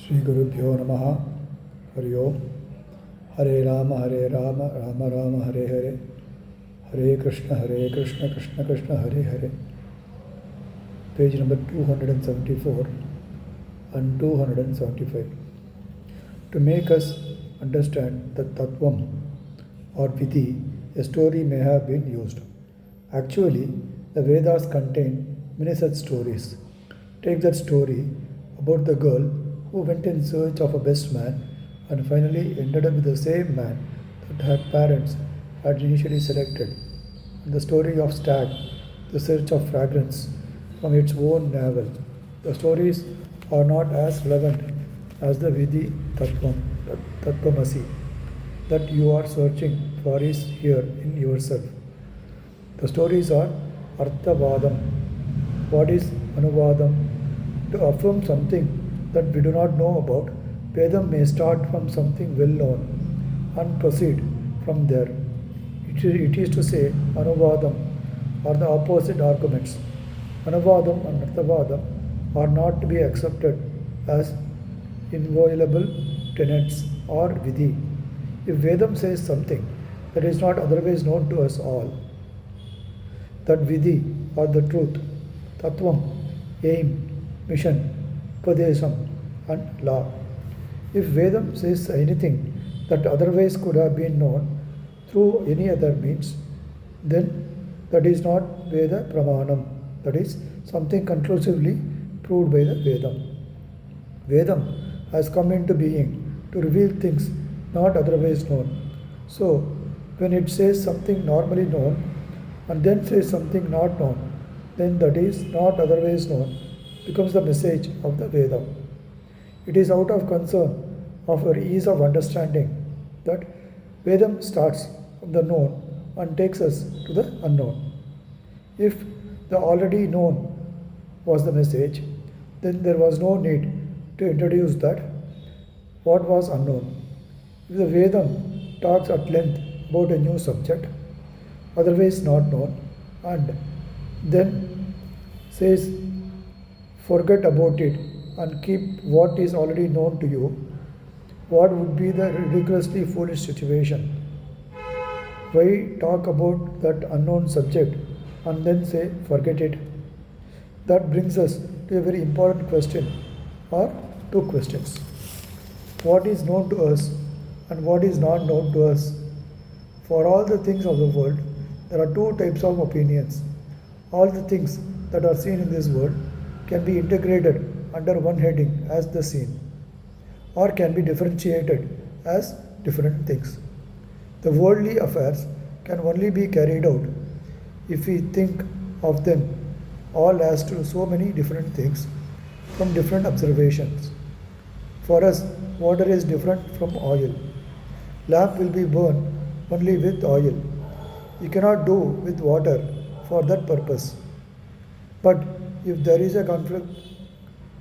Sri Gurubhyo Namaha. Hari Om. Hare Rama, Rama Rama, Hare Hare. Hare Krishna, Krishna Krishna, Hare Hare. Page number 274 and 275. To make us understand the Tattvam or Vidhi, a story may have been used. Actually, the Vedas contain many such stories. Take that story about the girl who went in search of a best man and finally ended up with the same man that her parents had initially selected. And the story of Stag, the search of fragrance from its own navel. The stories are not as relevant as the Vidhi Tattvam, Tattvamasi, that you are searching for is here in yourself. The stories are Arthavadam. What is Anuvadam? To affirm something that we do not know about, Vedam may start from something well known and proceed from there. It is to say, Anuvadam or the opposite arguments. Anuvadam and Arthavadam are not to be accepted as inviolable tenets or Vidhi. If Vedam says something that is not otherwise known to us all, that Vidhi or the truth, Tattvam, aim, mission, Upadesam, and law. If Vedam says anything that otherwise could have been known through any other means, then that is not Veda Pramanam, that is something conclusively proved by the Vedam. Vedam has come into being to reveal things not otherwise known. So, when it says something normally known and then says something not known, then that is not otherwise known becomes the message of the Veda. It is out of concern of our ease of understanding that Vedam starts from the known and takes us to the unknown. If the already known was the message, then there was no need to introduce that what was unknown. If the Vedam talks at length about a new subject, otherwise not known, and then says forget about it and keep what is already known to you, what would be the ridiculously foolish situation? Why talk about that unknown subject and then say forget it? That brings us to a very important question, or two questions. What is known to us and what is not known to us? For all the things of the world, there are two types of opinions. All the things that are seen in this world can be integrated under one heading as the seen, or can be differentiated as different things. The worldly affairs can only be carried out if we think of them all as to so many different things from different observations. For us, water is different from oil. Lamp will be burned only with oil. You cannot do with water for that purpose. But if there is a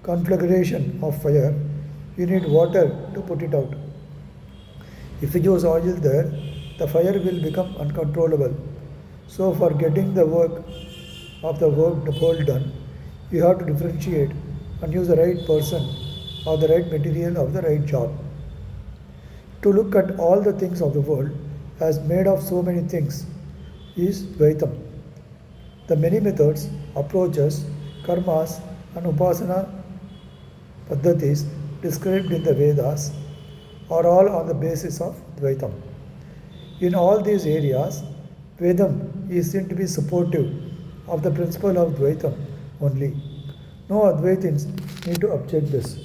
conflagration of fire, you need water to put it out. If you use oil there, the fire will become uncontrollable. So for getting the work done, you have to differentiate and use the right person or the right material of the right job. To look at all the things of the world as made of so many things is Dvaitam. The many methods, approaches, karmas and upasana paddhatis described in the Vedas are all on the basis of Dvaitam. In all these areas, Vedam is seen to be supportive of the principle of Dvaitam only. No Advaitins need to object this.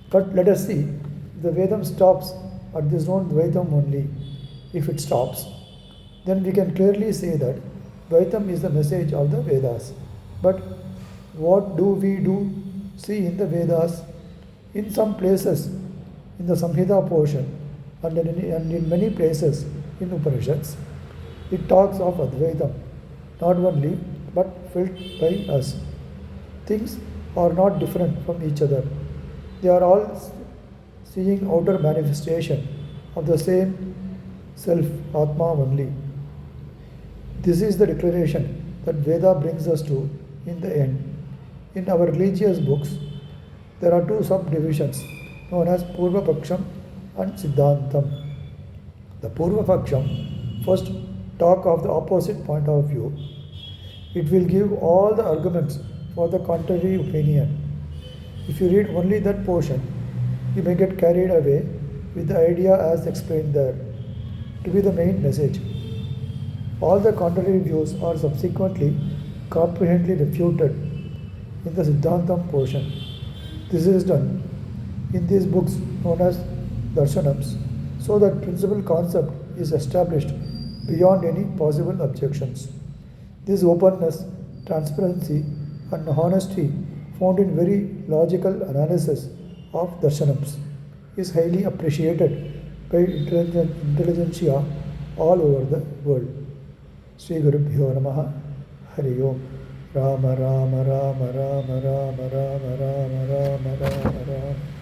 But let us see if the Vedam stops at this known Dvaitam only. If it stops, then we can clearly say that Dvaitam is the message of the Vedas. But what do we see in the Vedas? In some places, in the Samhita portion, and in many places in Upanishads, it talks of Advaitam, not only but felt by us. Things are not different from each other. They are all seeing outer manifestation of the same self, Atma only. This is the declaration that Veda brings us to in the end. In our religious books, there are two subdivisions known as Purva Paksham and Siddhantam. The Purva Paksham first talk of the opposite point of view. It will give all the arguments for the contrary opinion. If you read only that portion, you may get carried away with the idea as explained there to be the main message. All the contrary views are subsequently comprehensively refuted in the Siddhantam portion. This is done in these books known as Darshanams, so that principal concept is established beyond any possible objections. This openness, transparency, and honesty found in very logical analysis of Darshanams is highly appreciated by intelligentsia all over the world. Sri Gurubhyo Namaha. Hari Om. Rama Rama Rama Rama Rama Rama Rama Rama Rama Rama.